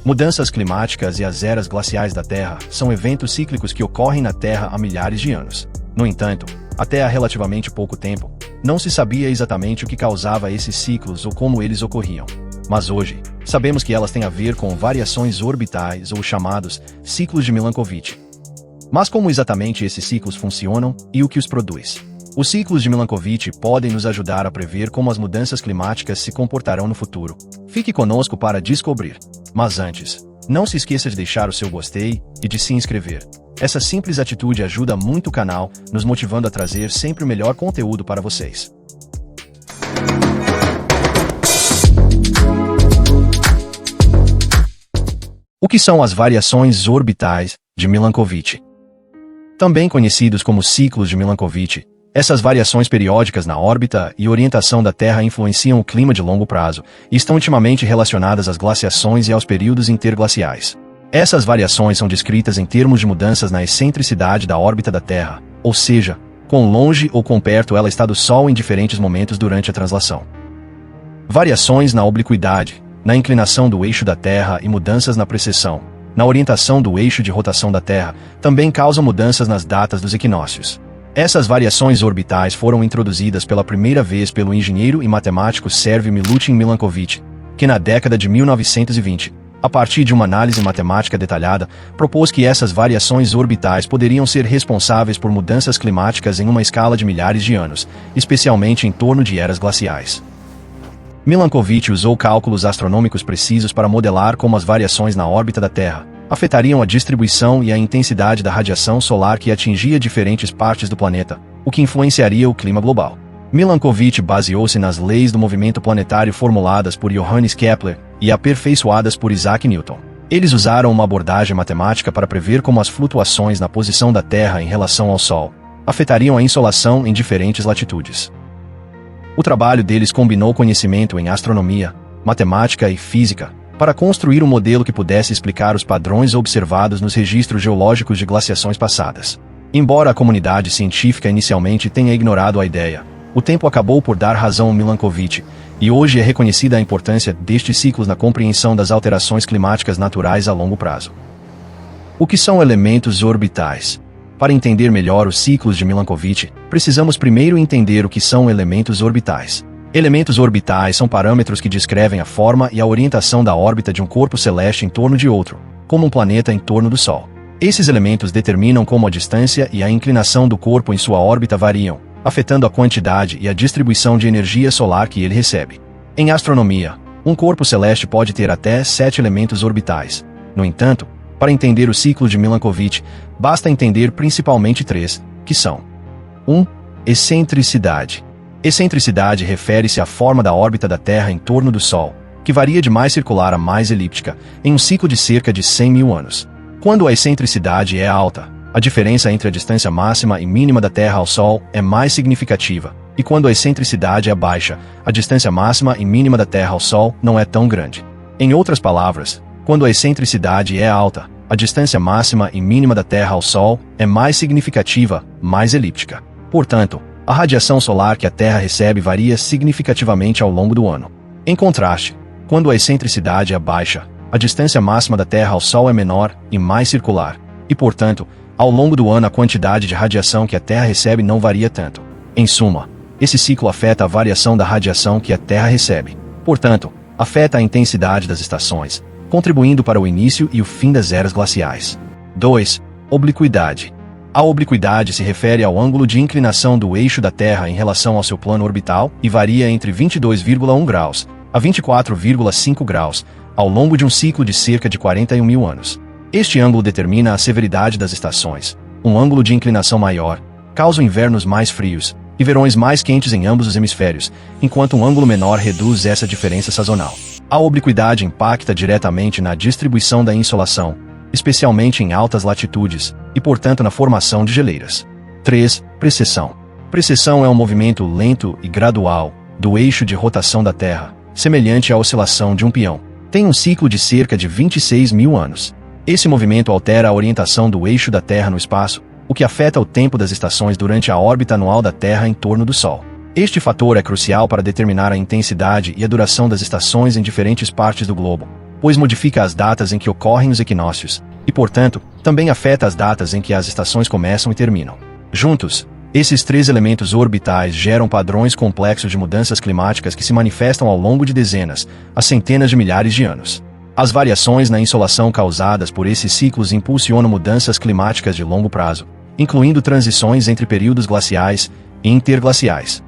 Mudanças climáticas e as eras glaciais da Terra são eventos cíclicos que ocorrem na Terra há milhares de anos. No entanto, até há relativamente pouco tempo, não se sabia exatamente o que causava esses ciclos ou como eles ocorriam. Mas hoje, sabemos que elas têm a ver com variações orbitais ou chamados ciclos de Milankovitch. Mas como exatamente esses ciclos funcionam e o que os produz? Os ciclos de Milankovitch podem nos ajudar a prever como as mudanças climáticas se comportarão no futuro. Fique conosco para descobrir. Mas antes, não se esqueça de deixar o seu gostei e de se inscrever. Essa simples atitude ajuda muito o canal, nos motivando a trazer sempre o melhor conteúdo para vocês. O que são as variações orbitais de Milankovitch? Também conhecidos como ciclos de Milankovitch, essas variações periódicas na órbita e orientação da Terra influenciam o clima de longo prazo e estão intimamente relacionadas às glaciações e aos períodos interglaciais. Essas variações são descritas em termos de mudanças na excentricidade da órbita da Terra, ou seja, quão longe ou quão perto ela está do Sol em diferentes momentos durante a translação. Variações na obliquidade, na inclinação do eixo da Terra e mudanças na precessão, na orientação do eixo de rotação da Terra, também causam mudanças nas datas dos equinócios. Essas variações orbitais foram introduzidas pela primeira vez pelo engenheiro e matemático Sergei Milutin Milankovitch, que na década de 1920, a partir de uma análise matemática detalhada, propôs que essas variações orbitais poderiam ser responsáveis por mudanças climáticas em uma escala de milhares de anos, especialmente em torno de eras glaciais. Milankovitch usou cálculos astronômicos precisos para modelar como as variações na órbita da Terra afetariam a distribuição e a intensidade da radiação solar que atingia diferentes partes do planeta, o que influenciaria o clima global. Milankovitch baseou-se nas leis do movimento planetário formuladas por Johannes Kepler e aperfeiçoadas por Isaac Newton. Eles usaram uma abordagem matemática para prever como as flutuações na posição da Terra em relação ao Sol afetariam a insolação em diferentes latitudes. O trabalho deles combinou conhecimento em astronomia, matemática e física para construir um modelo que pudesse explicar os padrões observados nos registros geológicos de glaciações passadas. Embora a comunidade científica inicialmente tenha ignorado a ideia, o tempo acabou por dar razão a Milankovitch, e hoje é reconhecida a importância destes ciclos na compreensão das alterações climáticas naturais a longo prazo. O que são elementos orbitais? Para entender melhor os ciclos de Milankovitch, precisamos primeiro entender o que são elementos orbitais. Elementos orbitais são parâmetros que descrevem a forma e a orientação da órbita de um corpo celeste em torno de outro, como um planeta em torno do Sol. Esses elementos determinam como a distância e a inclinação do corpo em sua órbita variam, afetando a quantidade e a distribuição de energia solar que ele recebe. Em astronomia, um corpo celeste pode ter até 7 elementos orbitais. No entanto, para entender o ciclo de Milankovitch, basta entender principalmente 3, que são: 1. Excentricidade. Excentricidade refere-se à forma da órbita da Terra em torno do Sol, que varia de mais circular a mais elíptica, em um ciclo de cerca de 100 mil anos. Quando a excentricidade é alta, a diferença entre a distância máxima e mínima da Terra ao Sol é mais significativa, e quando a excentricidade é baixa, a distância máxima e mínima da Terra ao Sol não é tão grande. Em outras palavras, quando a excentricidade é alta, a distância máxima e mínima da Terra ao Sol é mais significativa, mais elíptica. Portanto, a radiação solar que a Terra recebe varia significativamente ao longo do ano. Em contraste, quando a excentricidade é baixa, a distância máxima da Terra ao Sol é menor e mais circular, e, portanto, ao longo do ano a quantidade de radiação que a Terra recebe não varia tanto. Em suma, esse ciclo afeta a variação da radiação que a Terra recebe. Portanto, afeta a intensidade das estações, contribuindo para o início e o fim das eras glaciais. 2. Obliquidade. A obliquidade se refere ao ângulo de inclinação do eixo da Terra em relação ao seu plano orbital e varia entre 22,1 graus a 24,5 graus ao longo de um ciclo de cerca de 41 mil anos. Este ângulo determina a severidade das estações. Um ângulo de inclinação maior causa invernos mais frios e verões mais quentes em ambos os hemisférios, enquanto um ângulo menor reduz essa diferença sazonal. A obliquidade impacta diretamente na distribuição da insolação, especialmente em altas latitudes, e portanto na formação de geleiras. 3. Precessão. Precessão é um movimento lento e gradual do eixo de rotação da Terra, semelhante à oscilação de um peão. Tem um ciclo de cerca de 26 mil anos. Esse movimento altera a orientação do eixo da Terra no espaço, o que afeta o tempo das estações durante a órbita anual da Terra em torno do Sol. Este fator é crucial para determinar a intensidade e a duração das estações em diferentes partes do globo, pois modifica as datas em que ocorrem os equinócios, e, portanto, também afeta as datas em que as estações começam e terminam. Juntos, esses três elementos orbitais geram padrões complexos de mudanças climáticas que se manifestam ao longo de dezenas a centenas de milhares de anos. As variações na insolação causadas por esses ciclos impulsionam mudanças climáticas de longo prazo, incluindo transições entre períodos glaciais e interglaciais.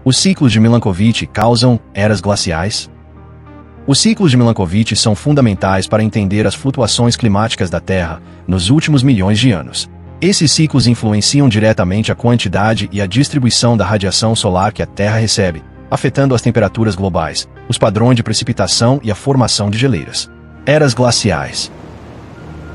Os ciclos de Milankovitch causam eras glaciais? Os ciclos de Milankovitch são fundamentais para entender as flutuações climáticas da Terra nos últimos milhões de anos. Esses ciclos influenciam diretamente a quantidade e a distribuição da radiação solar que a Terra recebe, afetando as temperaturas globais, os padrões de precipitação e a formação de geleiras. Eras glaciais.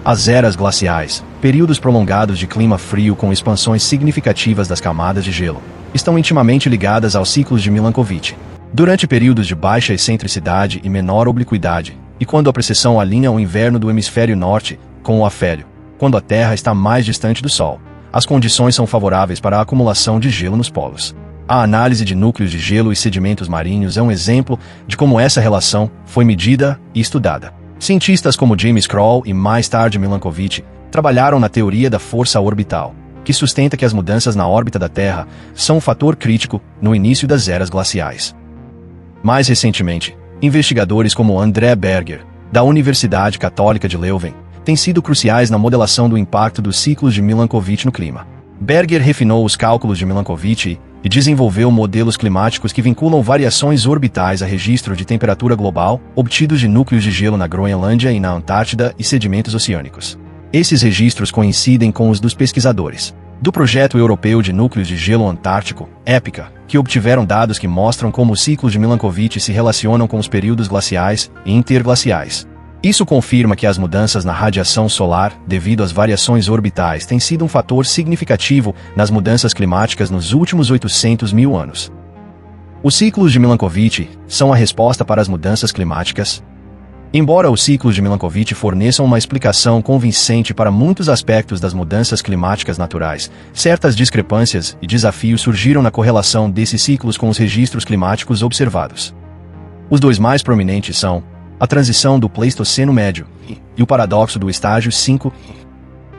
As eras glaciais, períodos prolongados de clima frio com expansões significativas das camadas de gelo, estão intimamente ligadas aos ciclos de Milankovitch. Durante períodos de baixa excentricidade e menor obliquidade, e quando a precessão alinha o inverno do hemisfério norte com o afélio, quando a Terra está mais distante do Sol, as condições são favoráveis para a acumulação de gelo nos polos. A análise de núcleos de gelo e sedimentos marinhos é um exemplo de como essa relação foi medida e estudada. Cientistas como James Kroll e mais tarde Milankovitch trabalharam na teoria da força orbital, que sustenta que as mudanças na órbita da Terra são um fator crítico no início das eras glaciais. Mais recentemente, investigadores como André Berger, da Universidade Católica de Leuven, têm sido cruciais na modelação do impacto dos ciclos de Milankovitch no clima. Berger refinou os cálculos de Milankovitch e desenvolveu modelos climáticos que vinculam variações orbitais a registro de temperatura global obtidos de núcleos de gelo na Groenlândia e na Antártida e sedimentos oceânicos. Esses registros coincidem com os dos pesquisadores do Projeto Europeu de Núcleos de Gelo Antártico, EPICA, que obtiveram dados que mostram como os ciclos de Milankovitch se relacionam com os períodos glaciais e interglaciais. Isso confirma que as mudanças na radiação solar, devido às variações orbitais, têm sido um fator significativo nas mudanças climáticas nos últimos 800 mil anos. Os ciclos de Milankovitch são a resposta para as mudanças climáticas? Embora os ciclos de Milankovitch forneçam uma explicação convincente para muitos aspectos das mudanças climáticas naturais, certas discrepâncias e desafios surgiram na correlação desses ciclos com os registros climáticos observados. Os dois mais prominentes são a transição do Pleistoceno Médio e o paradoxo do estágio 5.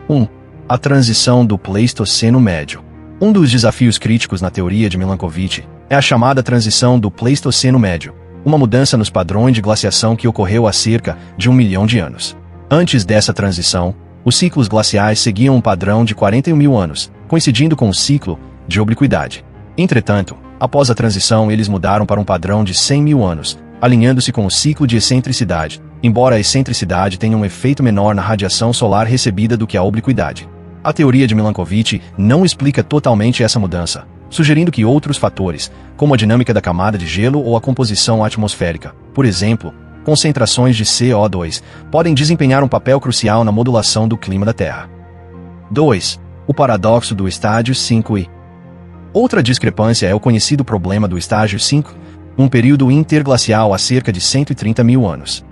1. A transição do Pleistoceno Médio. Um dos desafios críticos na teoria de Milankovitch é a chamada transição do Pleistoceno Médio, uma mudança nos padrões de glaciação que ocorreu há cerca de 1 milhão de anos. Antes dessa transição, os ciclos glaciais seguiam um padrão de 41 mil anos, coincidindo com o ciclo de obliquidade. Entretanto, após a transição eles mudaram para um padrão de 100 mil anos, alinhando-se com o ciclo de excentricidade, embora a excentricidade tenha um efeito menor na radiação solar recebida do que a obliquidade. A teoria de Milankovitch não explica totalmente essa mudança, sugerindo que outros fatores, como a dinâmica da camada de gelo ou a composição atmosférica, por exemplo, concentrações de CO2, podem desempenhar um papel crucial na modulação do clima da Terra. 2. O paradoxo do estágio 5 Outra discrepância é o conhecido problema do estágio 5, um período interglacial há cerca de 130 mil anos.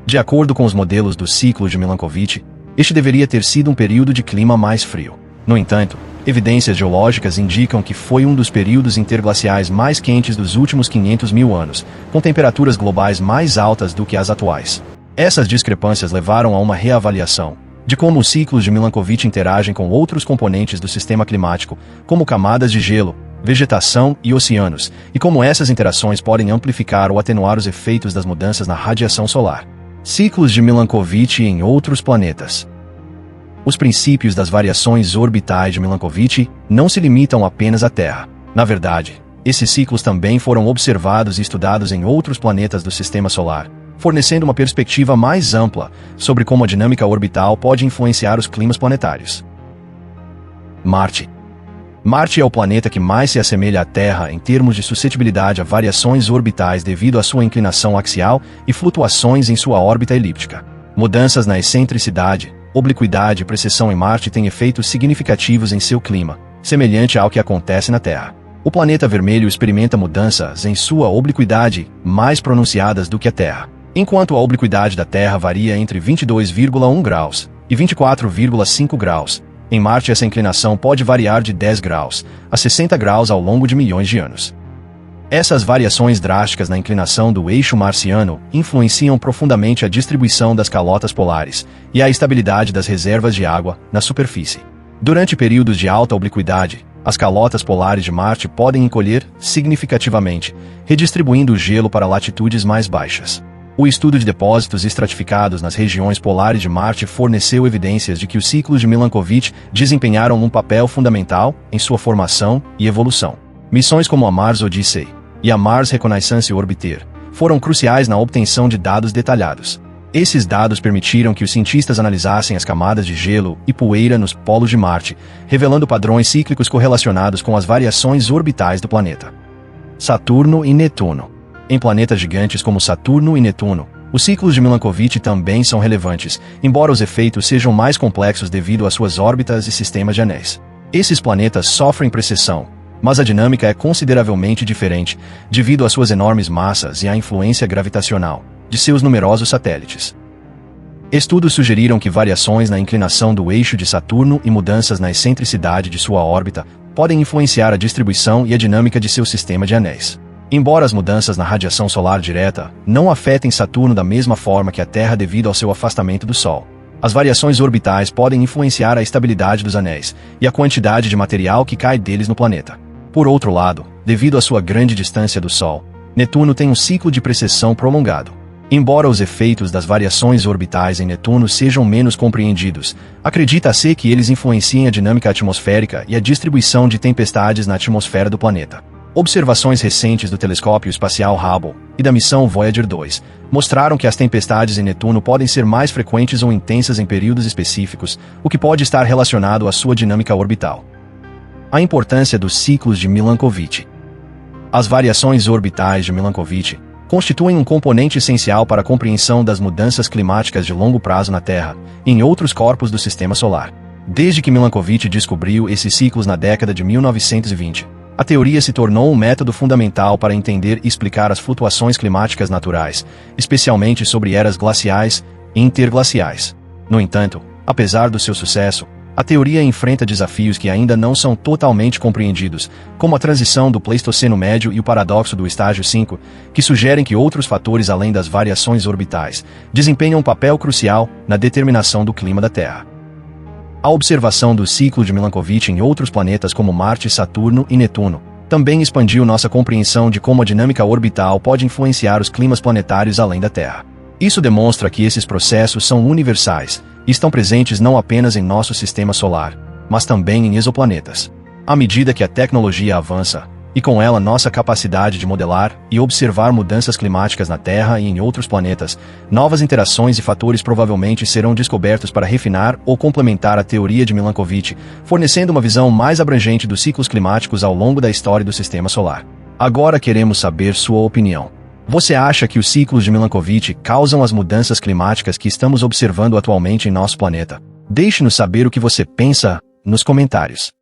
De acordo com os modelos do ciclo de Milankovitch, este deveria ter sido um período de clima mais frio. No entanto, evidências geológicas indicam que foi um dos períodos interglaciais mais quentes dos últimos 500 mil anos, com temperaturas globais mais altas do que as atuais. Essas discrepâncias levaram a uma reavaliação de como os ciclos de Milankovitch interagem com outros componentes do sistema climático, como camadas de gelo, vegetação e oceanos, e como essas interações podem amplificar ou atenuar os efeitos das mudanças na radiação solar. Ciclos de Milankovitch em outros planetas. Os princípios das variações orbitais de Milankovitch não se limitam apenas à Terra. Na verdade, esses ciclos também foram observados e estudados em outros planetas do Sistema Solar, fornecendo uma perspectiva mais ampla sobre como a dinâmica orbital pode influenciar os climas planetários. Marte. Marte é o planeta que mais se assemelha à Terra em termos de suscetibilidade a variações orbitais devido à sua inclinação axial e flutuações em sua órbita elíptica. Mudanças na excentricidade, obliquidade e precessão em Marte têm efeitos significativos em seu clima, semelhante ao que acontece na Terra. O planeta vermelho experimenta mudanças em sua obliquidade mais pronunciadas do que a Terra, enquanto a obliquidade da Terra varia entre 22,1 graus e 24,5 graus. Em Marte essa inclinação pode variar de 10 graus a 60 graus ao longo de milhões de anos. Essas variações drásticas na inclinação do eixo marciano influenciam profundamente a distribuição das calotas polares e a estabilidade das reservas de água na superfície. Durante períodos de alta obliquidade, as calotas polares de Marte podem encolher significativamente, redistribuindo o gelo para latitudes mais baixas. O estudo de depósitos estratificados nas regiões polares de Marte forneceu evidências de que os ciclos de Milankovitch desempenharam um papel fundamental em sua formação e evolução. Missões como a Mars Odyssey e a Mars Reconnaissance Orbiter foram cruciais na obtenção de dados detalhados. Esses dados permitiram que os cientistas analisassem as camadas de gelo e poeira nos polos de Marte, revelando padrões cíclicos correlacionados com as variações orbitais do planeta. Saturno e Netuno. Em planetas gigantes como Saturno e Netuno, os ciclos de Milankovitch também são relevantes, embora os efeitos sejam mais complexos devido às suas órbitas e sistemas de anéis. Esses planetas sofrem precessão, mas a dinâmica é consideravelmente diferente, devido às suas enormes massas e à influência gravitacional de seus numerosos satélites. Estudos sugeriram que variações na inclinação do eixo de Saturno e mudanças na excentricidade de sua órbita podem influenciar a distribuição e a dinâmica de seu sistema de anéis. Embora as mudanças na radiação solar direta não afetem Saturno da mesma forma que a Terra devido ao seu afastamento do Sol, as variações orbitais podem influenciar a estabilidade dos anéis e a quantidade de material que cai deles no planeta. Por outro lado, devido à sua grande distância do Sol, Netuno tem um ciclo de precessão prolongado. Embora os efeitos das variações orbitais em Netuno sejam menos compreendidos, acredita-se que eles influenciem a dinâmica atmosférica e a distribuição de tempestades na atmosfera do planeta. Observações recentes do telescópio espacial Hubble e da missão Voyager 2 mostraram que as tempestades em Netuno podem ser mais frequentes ou intensas em períodos específicos, o que pode estar relacionado à sua dinâmica orbital. A importância dos ciclos de Milankovitch. As variações orbitais de Milankovitch constituem um componente essencial para a compreensão das mudanças climáticas de longo prazo na Terra e em outros corpos do Sistema Solar. Desde que Milankovitch descobriu esses ciclos na década de 1920, a teoria se tornou um método fundamental para entender e explicar as flutuações climáticas naturais, especialmente sobre eras glaciais e interglaciais. No entanto, apesar do seu sucesso, a teoria enfrenta desafios que ainda não são totalmente compreendidos, como a transição do Pleistoceno Médio e o paradoxo do estágio 5, que sugerem que outros fatores além das variações orbitais desempenham um papel crucial na determinação do clima da Terra. A observação do ciclo de Milankovitch em outros planetas como Marte, Saturno e Netuno também expandiu nossa compreensão de como a dinâmica orbital pode influenciar os climas planetários além da Terra. Isso demonstra que esses processos são universais e estão presentes não apenas em nosso sistema solar, mas também em exoplanetas. À medida que a tecnologia avança, e com ela nossa capacidade de modelar e observar mudanças climáticas na Terra e em outros planetas, novas interações e fatores provavelmente serão descobertos para refinar ou complementar a teoria de Milankovitch, fornecendo uma visão mais abrangente dos ciclos climáticos ao longo da história do Sistema Solar. Agora queremos saber sua opinião. Você acha que os ciclos de Milankovitch causam as mudanças climáticas que estamos observando atualmente em nosso planeta? Deixe-nos saber o que você pensa nos comentários.